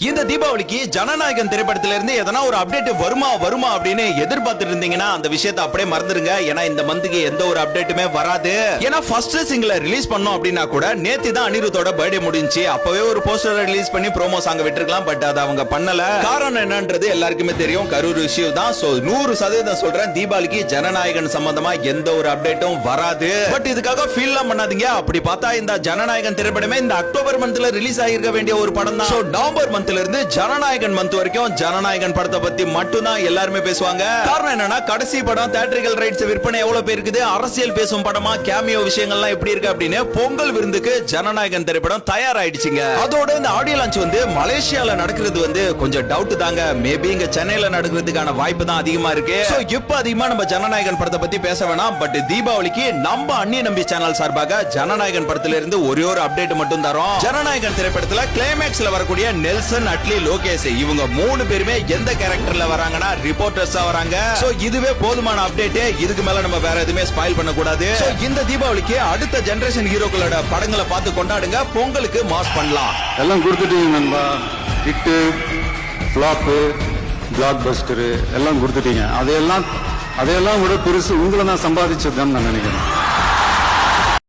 இந்த தீபாவளிக்கு ஜனநாயகன் திரைப்படத்தில இருந்து எதனா ஒரு அப்டேட் வருமா அப்படின்னு எதிர்பார்த்துட்டு இருந்தீங்கன்னா அந்த விஷயத்தை அப்படியே மறந்துருங்க. ஏன்னா இந்த மந்த்துக்கு எந்த ஒரு அப்டேட்டுமே வராது. ஏன்னா ஃபர்ஸ்ட் சிங்கிளை ரிலீஸ் பண்ணோம் அப்படின்னா கூட நேத்து தான் அனிருத்தோட பர்த்டே முடிஞ்சுச்சு. அப்பவே ஒரு போஸ்டர் ரிலீஸ் பண்ணி ப்ரோமோ சாங் விட்டுருக்கலாம். பட் அதை அவங்க பண்ணல. காரணம் என்னன்றது எல்லாருக்குமே தெரியும். கரூர் இஷ்யூ தான். சோ 100% சொல்றேன், தீபாவளிக்கு ஜனநாயகன் சம்பந்தமா எந்த ஒரு அப்டேட்டும் வராது. பட் இதுக்காக ஃபீல்லாம் பண்ணாதீங்க. அப்படி பார்த்தா இந்த ஜனநாயகன் திரைப்படமே இந்த அக்டோபர் மந்த்ல ரிலீஸ் ஆகிருக்க வேண்டிய ஒரு படம் தான். சோ நவம்பர் மந்த்ல இருந்து ஜனநாயகன் மந்த் வரைக்கும் ஜனநாயகன் படத்தை பத்தி மட்டும் தான் எல்லாருமே பேசுவாங்க. காரணம் என்னன்னா, கடைசி படம் தியேட்டரிக்கல் ரைட்ஸ் விற்பனை எவ்வளவு பேர் இருக்குது, அரசியல் பேசும் படமா, கேமியோ விஷயங்கள்லாம் எப்படி இருக்கு அப்படின்னு பொங்கல் விருந்துக்கு ஜனநாயகன் திரைப்படம் தயாராயிடுச்சுங்க. அதோட இந்த ஆடியோ லான்ச் வந்து மலேசியால நடக்கிறது வந்து கொஞ்சம் டவுட் தாங்க. மேபி இங்க சென்னையில நடக்கிறதுக்கான வாய்ப்பு தான் அதிகமா இருக்கு. சோ இப்ப அதிகமா நம்ம ஜனநாயகன் படத்தை பத்தி பேச வேணாம். பட் தீபாவளிக்கு நம்ம அந்நிய நம்பி சேனல் சார்பாக ஜனநாயகன் படத்துல இருந்து ஒரே ஒரு அப்டேட் மட்டும் தரோம். ஜனநாயகன் திரைப்படத்துல கிளைமேக்ஸ்ல வரக்கூடிய நெல்சன், அட்லி, லோகேஷ் இவங்க 3 பேருமே எந்த கேரக்டர்ல வராங்கன்னா ரிப்போர்ட்டர்ஸா வராங்க. சோ இதுவே போதுமான அப்டேட். இதுக்கு மேல நம்ம வேற எதுவுமே ஸ்பாயில் பண்ண கூடாது. சோ இந்த தீபாவளிக்கு அடுத்த ஜெனரேஷன் ஹீரோக்களோட படங்களை பார்த்து கொண்டாடுங்க. பொங்கலுக்கு மாஸ் பண்ணலாம். எல்லாம் கொடுத்துட்டீங்க நண்பா. ஹிட்டு, ஃபிளாப், பிளாக் பஸ்டர் எல்லாம் கொடுத்துட்டீங்க. அதையெல்லாம் விட பெருசு உங்களை நான் சம்பாதிச்சதுன்னு நான் நினைக்கிறேன்.